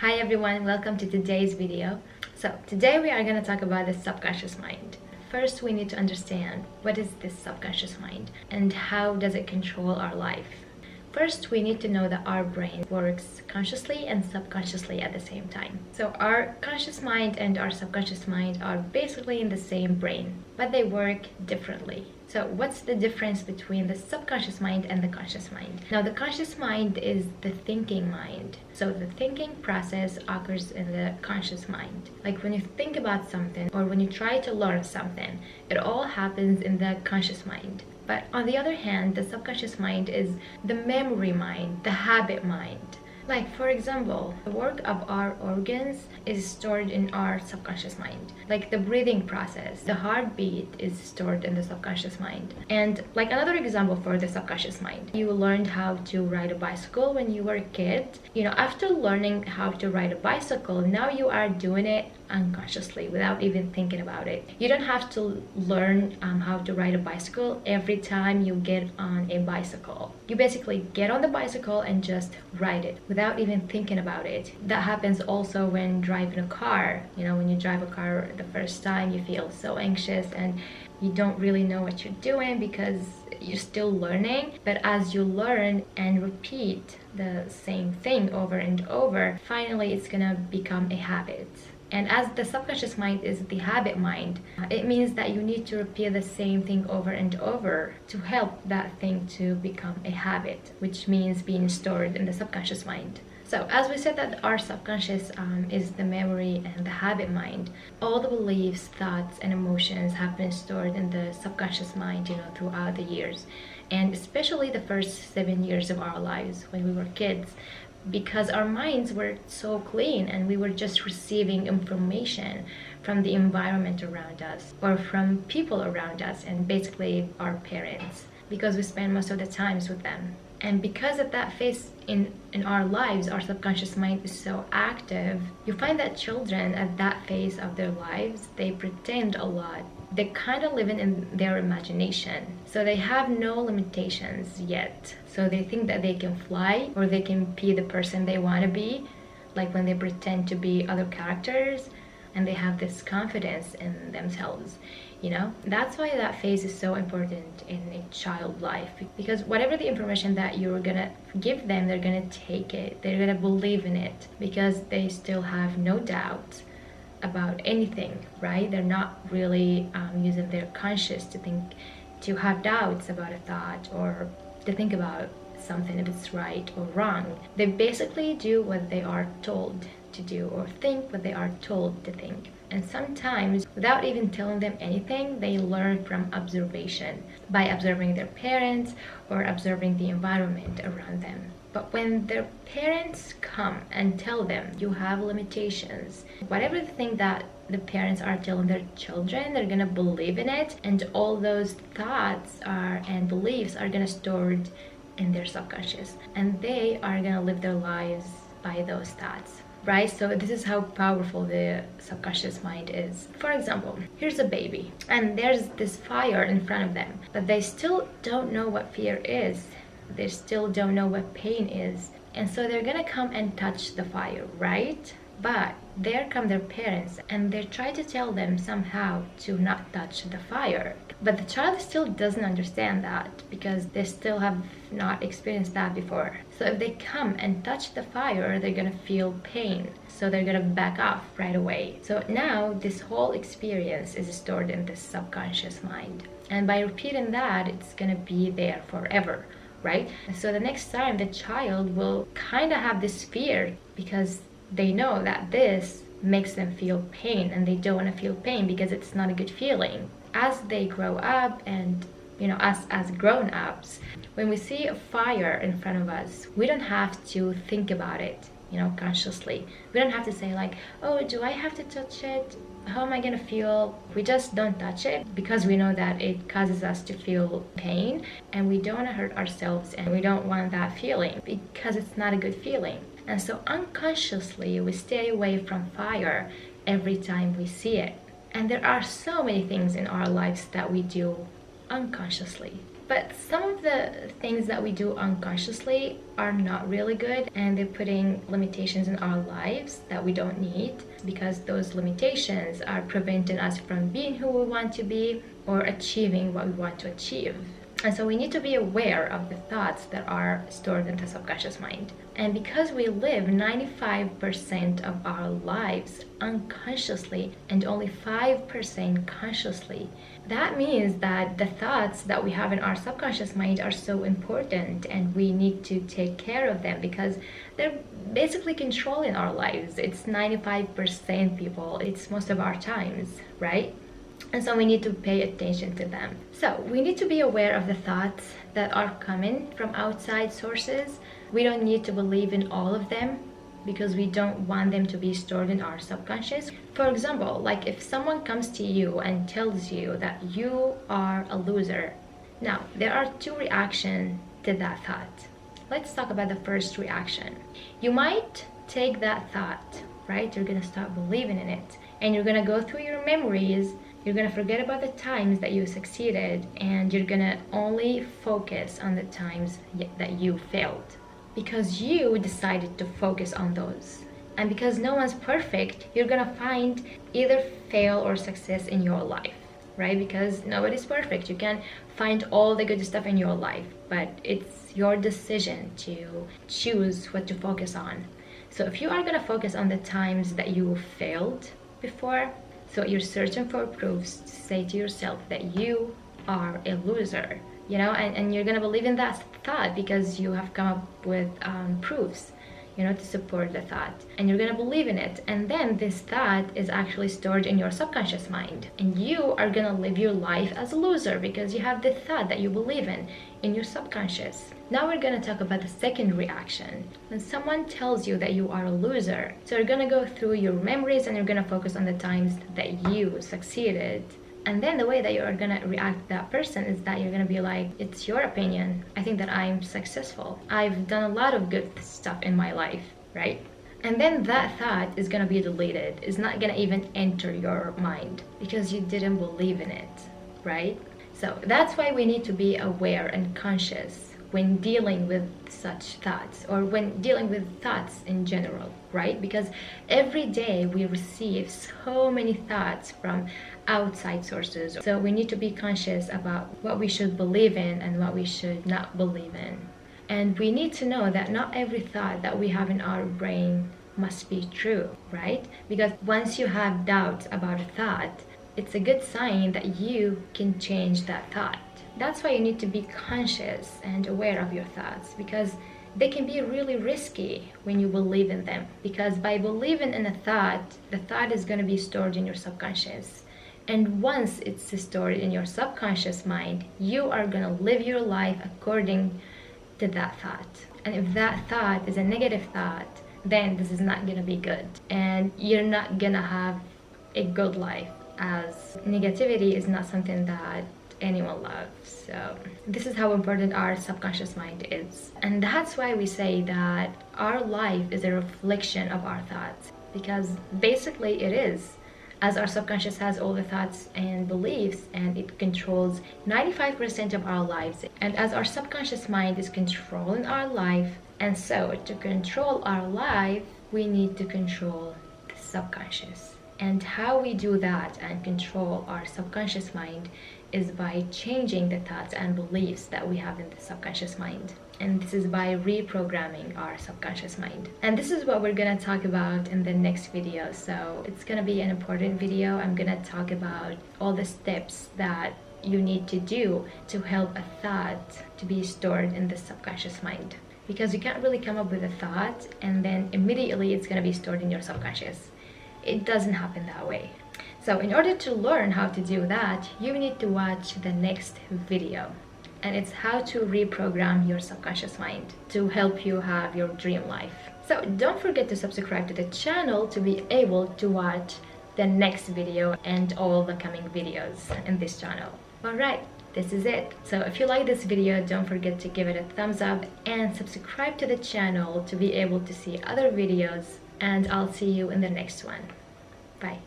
Hi everyone, welcome to today's video. So today we are going to talk about the subconscious mind. First, we need to understand what is this subconscious mind and how does it control our life. First, we need to know that our brain works consciously and subconsciously at the same time. So our conscious mind and our subconscious mind are basically in the same brain, but they work differently. So what's the difference between the subconscious mind and the conscious mind? Now, the conscious mind is the thinking mind. So the thinking process occurs in the conscious mind. Like when you think about something or when you try to learn something, it all happens in the conscious mind. But on the other hand, the subconscious mind is the memory mind, the habit mind. Like, for example, the work of our organs is stored in our subconscious mind. Like the breathing process, the heartbeat is stored in the subconscious mind. And like another example for the subconscious mind, you learned how to ride a bicycle when you were a kid. After learning how to ride a bicycle, now you are doing it unconsciously without even thinking about it. You don't have to learn how to ride a bicycle every time you get on a bicycle. You basically get on the bicycle and just ride it without even thinking about it. That happens also when driving a car. When you drive a car the first time, you feel so anxious and you don't really know what you're doing because you're still learning. But as you learn and repeat the same thing over and over, finally it's gonna become a habit. And as the subconscious mind is the habit mind, it means that you need to repeat the same thing over and over to help that thing to become a habit, which means being stored in the subconscious mind. So as we said that our subconscious is the memory and the habit mind, all the beliefs, thoughts, and emotions have been stored in the subconscious mind, throughout the years. And especially the first 7 years of our lives when we were kids, because our minds were so clean and we were just receiving information from the environment around us or from people around us, and basically our parents, because we spend most of the times with them. And because at that phase in our lives, our subconscious mind is so active, you find that children at that phase of their lives, they pretend a lot. They kind of live in their imagination. So they have no limitations yet. So they think that they can fly or they can be the person they want to be, like when they pretend to be other characters, and they have this confidence in themselves. That's why that phase is so important in a child life, because whatever the information that you're gonna give them, they're gonna take it, they're gonna believe in it, because they still have no doubt about anything, right? They're not really using their conscious to have doubts about a thought or to think about something if it's right or wrong. They basically do what they are told to do or think what they are told to think. And sometimes, without even telling them anything, they learn from observation, by observing their parents or observing the environment around them. But when their parents come and tell them you have limitations, whatever the thing that the parents are telling their children, they're gonna believe in it, and all those thoughts and beliefs are gonna stored in their subconscious, and they are gonna live their lives by those thoughts. Right? So this is how powerful the subconscious mind is. For example, here's a baby and there's this fire in front of them, but they still don't know what fear is. They still don't know what pain is. And so they're gonna come and touch the fire, right? But there come their parents and they try to tell them somehow to not touch the fire. But the child still doesn't understand that because they still have not experienced that before. So if they come and touch the fire, they're gonna feel pain. So they're gonna back off right away. So now this whole experience is stored in the subconscious mind. And by repeating that, it's gonna be there forever, right? And so the next time the child will kind of have this fear because they know that this makes them feel pain and they don't want to feel pain because it's not a good feeling. As they grow up and us as grown-ups, when we see a fire in front of us, we don't have to think about it, consciously. We don't have to say like, oh, do I have to touch it? How am I gonna feel? We just don't touch it because we know that it causes us to feel pain and we don't want to hurt ourselves and we don't want that feeling because it's not a good feeling. And so unconsciously we stay away from fire every time we see it. And there are so many things in our lives that we do unconsciously. But some of the things that we do unconsciously are not really good, and they're putting limitations in our lives that we don't need, because those limitations are preventing us from being who we want to be or achieving what we want to achieve. And so we need to be aware of the thoughts that are stored in the subconscious mind. And because we live 95% of our lives unconsciously and only 5% consciously, that means that the thoughts that we have in our subconscious mind are so important, and we need to take care of them because they're basically controlling our lives. It's 95%, people. It's most of our times, right? And so we need to pay attention to them. So we need to be aware of the thoughts that are coming from outside sources. We don't need to believe in all of them because we don't want them to be stored in our subconscious. For example, like if someone comes to you and tells you that you are a loser. Now, there are two reactions to that thought. Let's talk about the first reaction. You might take that thought, right? You're gonna start believing in it, and you're gonna go through your memories. You're gonna forget about the times that you succeeded, and you're gonna only focus on the times that you failed because you decided to focus on those. And because no one's perfect, you're gonna find either fail or success in your life, right? Because nobody's perfect. You can find all the good stuff in your life, but it's your decision to choose what to focus on. So if you are gonna focus on the times that you failed before, so you're searching for proofs to say to yourself that you are a loser, you know, and you're gonna believe in that thought because you have come up with proofs, you know, to support the thought, and you're gonna believe in it. And then this thought is actually stored in your subconscious mind, and you are gonna live your life as a loser because you have the thought that you believe in your subconscious. Now we're gonna talk about the second reaction. When someone tells you that you are a loser, so you're gonna go through your memories and you're gonna focus on the times that you succeeded. And then the way that you are gonna react to that person is that you're gonna be like, it's your opinion. I think that I'm successful. I've done a lot of good stuff in my life, right? And then that thought is gonna be deleted. It's not gonna even enter your mind because you didn't believe in it, right? So that's why we need to be aware and conscious when dealing with such thoughts, or when dealing with thoughts in general, right? Because every day we receive so many thoughts from outside sources. So we need to be conscious about what we should believe in and what we should not believe in. And we need to know that not every thought that we have in our brain must be true, right? Because once you have doubts about a thought, it's a good sign that you can change that thought. That's why you need to be conscious and aware of your thoughts, because they can be really risky when you believe in them. Because by believing in a thought, the thought is going to be stored in your subconscious. And once it's stored in your subconscious mind, you are going to live your life according to that thought. And if that thought is a negative thought, then this is not going to be good. And you're not going to have a good life, as negativity is not something that anyone loves. So this is how important our subconscious mind is. And that's why we say that our life is a reflection of our thoughts, because basically it is, as our subconscious has all the thoughts and beliefs, and it controls 95% of our lives. And as our subconscious mind is controlling our life, and so to control our life, we need to control the subconscious. And how we do that and control our subconscious mind is by changing the thoughts and beliefs that we have in the subconscious mind. And this is by reprogramming our subconscious mind. And this is what we're gonna talk about in the next video. So it's gonna be an important video. I'm gonna talk about all the steps that you need to do to help a thought to be stored in the subconscious mind. Because you can't really come up with a thought and then immediately it's gonna be stored in your subconscious. It doesn't happen that way. So in order to learn how to do that, you need to watch the next video. And it's how to reprogram your subconscious mind to help you have your dream life. So don't forget to subscribe to the channel to be able to watch the next video and all the coming videos in this channel. Alright, this is it. So if you like this video, don't forget to give it a thumbs up and subscribe to the channel to be able to see other videos. And I'll see you in the next one. Bye.